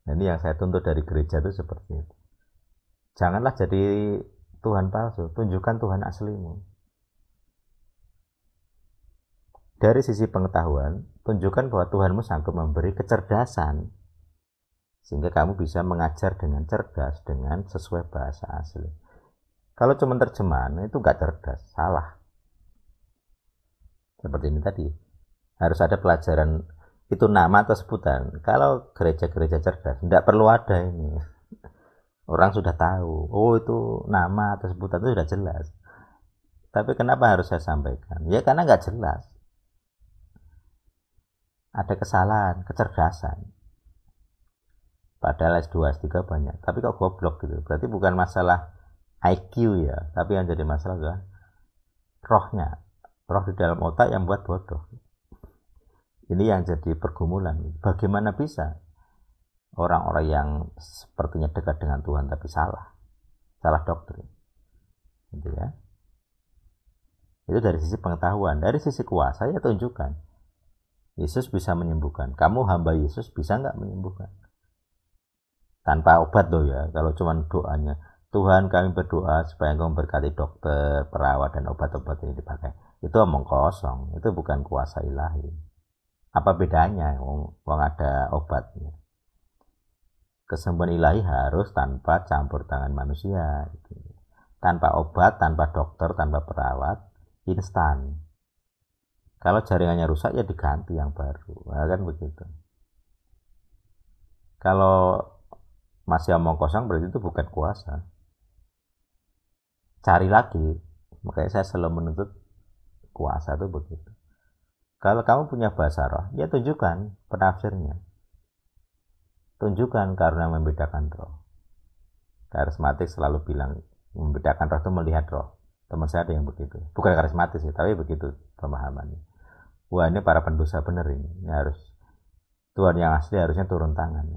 Nah, ini yang saya tuntut dari gereja itu seperti itu. Janganlah jadi Tuhan palsu, tunjukkan Tuhan aslimu. Dari sisi pengetahuan, tunjukkan bahwa Tuhanmu sanggup memberi kecerdasan, sehingga kamu bisa mengajar dengan cerdas, dengan sesuai bahasa asli. Kalau cuma terjemahan, itu nggak cerdas, salah. Seperti ini tadi, harus ada pelajaran, itu nama atau sebutan. Kalau gereja-gereja cerdas, tidak perlu ada ini. Orang sudah tahu, oh itu nama atau sebutan itu sudah jelas. Tapi kenapa harus saya sampaikan? Ya karena nggak jelas. Ada kesalahan, kecerdasan. Padahal S2, S3 banyak. Tapi kok goblok gitu. Berarti bukan masalah IQ ya. Tapi yang jadi masalah adalah rohnya. Roh di dalam otak yang buat bodoh. Ini yang jadi pergumulan. Bagaimana bisa orang-orang yang sepertinya dekat dengan Tuhan tapi salah doktrin, gitu ya. Itu dari sisi pengetahuan. Dari sisi kuasa ya tunjukkan Yesus bisa menyembuhkan. Kamu hamba Yesus bisa nggak menyembuhkan tanpa obat loh ya. Kalau cuma doanya, Tuhan kami berdoa supaya Engkau memberkati dokter, perawat dan obat-obat ini dipakai, itu omong kosong. Itu bukan kuasa ilahi. Apa bedanya? Wong ada obatnya. Kesembuhan ilahi harus tanpa campur tangan manusia, gitu. Tanpa obat, tanpa dokter, tanpa perawat, instan. Kalau jaringannya rusak ya diganti yang baru, nah, kan begitu. Kalau masih omong kosong berarti itu bukan kuasa. Cari lagi. Makanya saya selalu menuntut kuasa itu begitu. Kalau kamu punya bahasa roh, ya tunjukkan penafsirnya. Tunjukkan karena membedakan roh. Karismatik selalu bilang membedakan roh itu melihat roh. Teman saya ada yang begitu. Bukan karismatis sih, tapi begitu pemahamannya. Wah, ini para pendosa bener ini harus Tuhan yang asli harusnya turun tangan.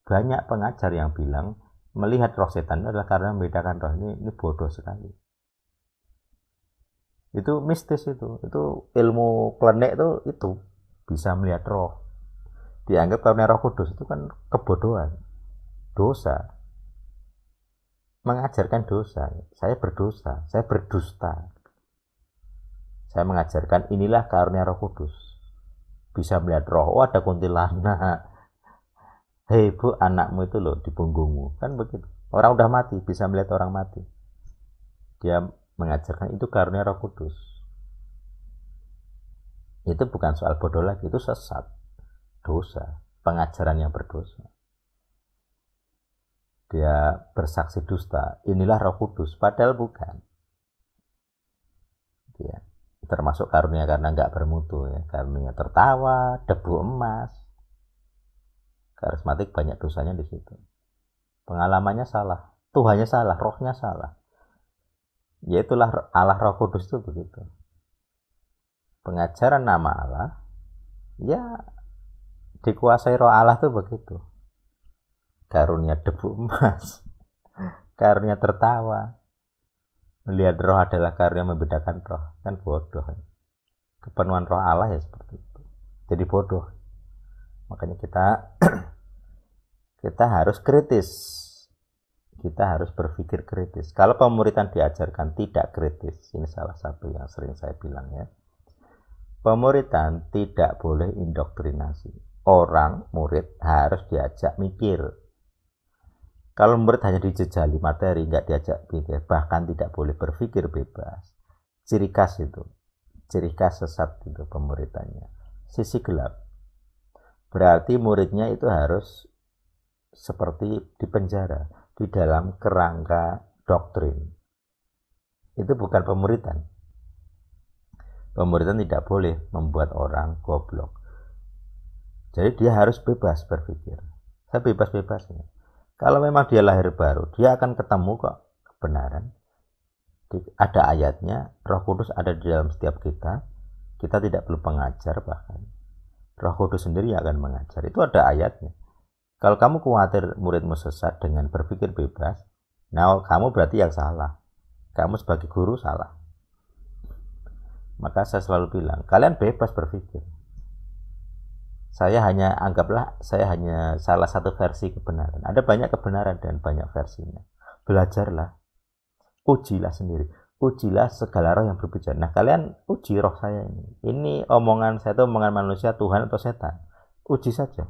Banyak pengajar yang bilang melihat roh setan adalah karena membedakan roh. Ini bodoh sekali. Itu mistis itu ilmu klenik itu bisa melihat roh. Dianggap karunia Roh Kudus itu kan kebodohan, dosa, mengajarkan dosa. Saya berdosa, saya berdusta. Saya mengajarkan inilah karunia Roh Kudus, bisa melihat roh. Oh ada kuntilanak, hei bu anakmu itu loh di punggungmu, kan begitu. Orang udah mati bisa melihat orang mati. Dia mengajarkan itu karunia Roh Kudus. Itu bukan soal bodoh lagi, itu sesat. Dosa, pengajaran yang berdosa. Dia bersaksi dusta, inilah Roh Kudus, padahal bukan. Dia termasuk karunia karena nggak bermutu ya, karunia tertawa, debu emas. Karismatik banyak dosanya di situ. Pengalamannya salah, Tuhannya salah, rohnya salah. Yaitulah Allah Roh Kudus itu begitu. Pengajaran nama Allah, ya dikuasai roh Allah tuh begitu. Karunia debu emas, karunia tertawa. Melihat roh adalah karunia membedakan roh, kan bodoh. Kepenuhan roh Allah ya seperti itu. Jadi bodoh. Makanya kita harus kritis. Kita harus berpikir kritis. Kalau pemuridan diajarkan tidak kritis, ini salah satu yang sering saya bilang ya. Pemuridan tidak boleh indoktrinasi. Orang murid harus diajak mikir. Kalau murid hanya dijejali materi, nggak diajak pikir, bahkan tidak boleh berpikir bebas. Ciri khas itu, ciri khas sesat itu pemuridannya. Sisi gelap. Berarti muridnya itu harus seperti di penjara, di dalam kerangka doktrin. Itu bukan pemuridan. Pemuridan tidak boleh membuat orang goblok. Jadi dia harus bebas berpikir. Saya bebas-bebasnya. Kalau memang dia lahir baru, dia akan ketemu kok kebenaran. Ada ayatnya, Roh Kudus ada di dalam setiap kita. Kita tidak perlu pengajar bahkan. Roh Kudus sendiri akan mengajar. Itu ada ayatnya. Kalau kamu khawatir muridmu sesat dengan berpikir bebas, nah kamu berarti yang salah. Kamu sebagai guru salah. Maka saya selalu bilang, kalian bebas berpikir. Saya hanya salah satu versi kebenaran. Ada banyak kebenaran dan banyak versinya. Belajarlah, ujilah sendiri, ujilah segala roh yang berbicara. Nah, kalian uji roh saya ini. Ini omongan saya itu omongan manusia, Tuhan atau setan. Uji saja.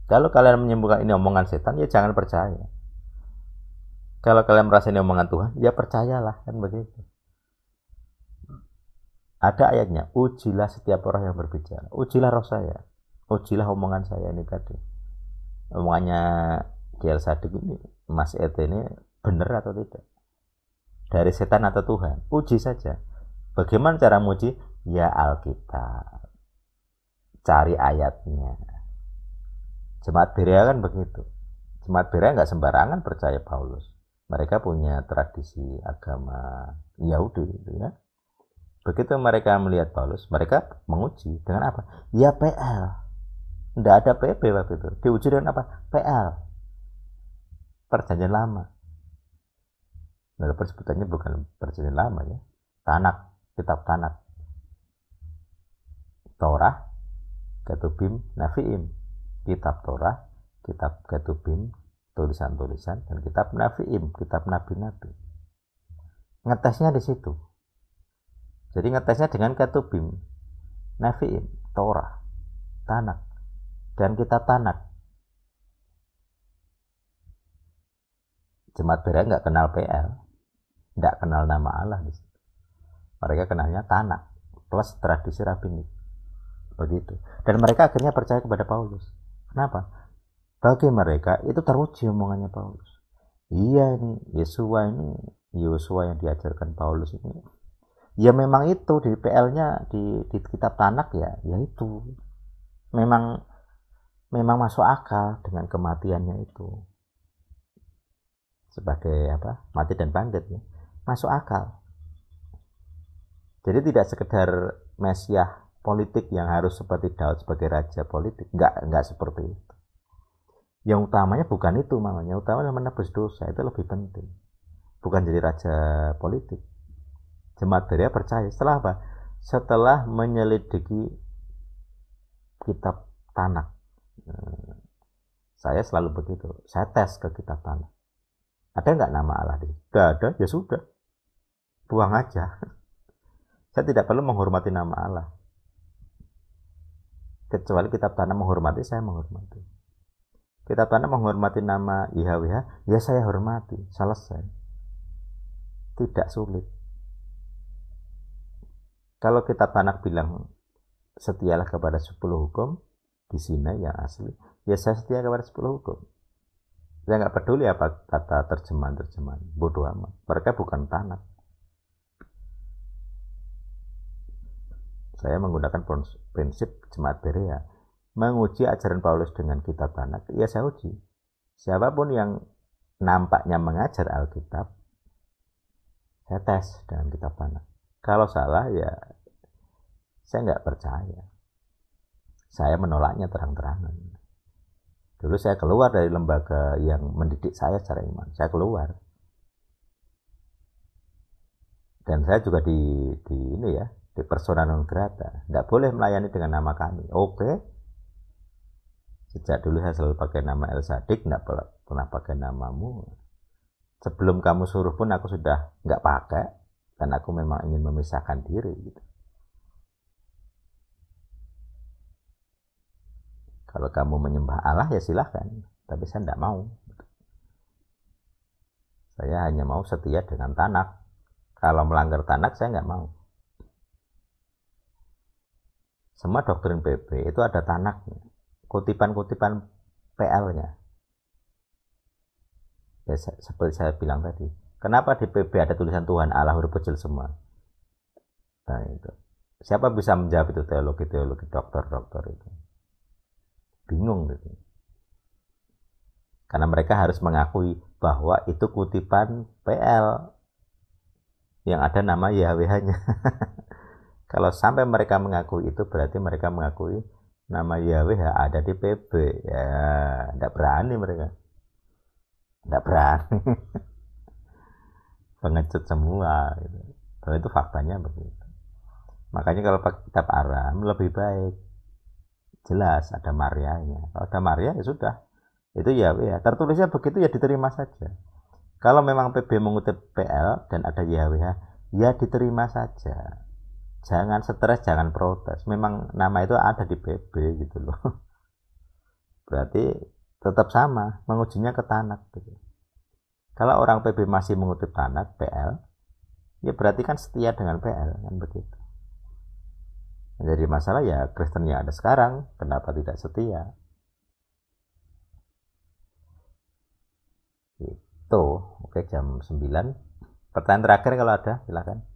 Kalau kalian menyimpulkan ini omongan setan, ya jangan percaya. Kalau kalian merasa ini omongan Tuhan, ya percayalah, kan begitu. Ada ayatnya, ujilah setiap orang yang berbicara. Ujilah roh saya. Ujilah omongan saya ini tadi. Omongannya Kiai Sadik ini, Mas Ete ini benar atau tidak? Dari setan atau Tuhan? Uji saja. Bagaimana cara menguji? Ya Alkitab. Cari ayatnya. Jemaat Berea kan begitu. Jemaat Berea nggak sembarangan percaya Paulus. Mereka punya tradisi agama Yahudi gitu ya. Begitu mereka melihat Paulus, mereka menguji dengan apa? Ya PL. Tidak ada PP waktu itu. Diuji dengan apa? PL. Perjanjian lama. Nah, persebutannya bukan perjanjian lama ya. Tanak, kitab Tanak. Torah, Ketubim, Nafiim. Kitab Torah, kitab Ketubim, tulisan-tulisan, dan kitab Nafiim, kitab nabi-nabi. Ngetesnya di situ. Jadi ngetesnya dengan Ketubim, Nafiim, Torah, Tanak, dan kitab Tanak. Jemaat Berea nggak kenal PL, nggak kenal nama Allah di situ. Mereka kenalnya Tanak plus tradisi rabbinik, begitu. Dan mereka akhirnya percaya kepada Paulus. Kenapa? Bagi mereka itu teruji omongannya Paulus. Iya ini Yosua yang diajarkan Paulus ini. Ya memang itu di PL-nya di kitab Tanak ya itu memang masuk akal dengan kematiannya itu sebagai apa, mati dan bangkit ya, masuk akal. Jadi tidak sekedar Mesias politik yang harus seperti Daud sebagai raja politik, enggak seperti itu. Yang utamanya bukan itu, mamanya utamanya menebus dosa, itu lebih penting, bukan jadi raja politik. Jemaat Berea percaya setelah apa? Setelah menyelidiki kitab Tanak. Saya selalu begitu. Saya tes ke kitab Tanak. Ada nggak nama Allah di situ? Tidak ada, ya sudah. Buang aja. Saya tidak perlu menghormati nama Allah. Kecuali kitab Tanak menghormati, saya menghormati. Kitab Tanak menghormati nama YHWH, ya saya hormati. Selesai. Tidak sulit. Kalau kitab Tanak bilang setialah kepada 10 hukum di sini yang asli, ya saya setia kepada 10 hukum. Saya nggak peduli apa kata terjemahan, bodoh amat. Mereka bukan Tanak. Saya menggunakan prinsip Jemaat Berea, menguji ajaran Paulus dengan kitab Tanak. Ya saya uji. Siapapun yang nampaknya mengajar Alkitab, saya tes dengan kitab Tanak. Kalau salah ya saya nggak percaya. Saya menolaknya terang-terangan. Dulu saya keluar dari lembaga yang mendidik saya secara iman. Saya keluar. Dan saya juga di persona non grata. Nggak boleh melayani dengan nama kami. Oke. Sejak dulu saya selalu pakai nama El Sadik, nggak pernah pakai namamu. Sebelum kamu suruh pun aku sudah nggak pakai. Dan aku memang ingin memisahkan diri gitu. Kalau kamu menyembah Allah ya silahkan, tapi saya tidak mau. Saya hanya mau setia dengan Tanak. Kalau melanggar Tanak saya nggak mau. Semua doktrin PP itu ada Tanaknya, kutipan-kutipan PL-nya. Ya, seperti saya bilang tadi, kenapa di PP ada tulisan Tuhan Allah huruf kecil semua? Nah itu, siapa bisa menjawab itu? Teologi, dokter itu bingung gitu. Karena mereka harus mengakui bahwa itu kutipan PL yang ada nama YHWH-nya. Kalau sampai mereka mengakui itu, berarti mereka mengakui nama YHWH ada di PB. Ya, tidak berani mereka. Tidak berani. Pengecut semua. Gitu. Kalau itu faktanya begitu. Makanya kalau pakai kitab Aram lebih baik. jelas ada Marianya. Kalau ada Maria ya sudah. Itu ya tertulisnya begitu ya diterima saja. Kalau memang PB mengutip PL dan ada YHWH, ya diterima saja. Jangan stres, jangan protes. Memang nama itu ada di PB gitu loh. Berarti tetap sama, mengujinya ke Tanak gitu. Kalau orang PB masih mengutip Tanak PL, ya berarti kan setia dengan PL kan begitu. Jadi masalah ya Kristen yang ada sekarang kenapa tidak setia? Itu oke jam 9. Pertanyaan terakhir kalau ada silakan.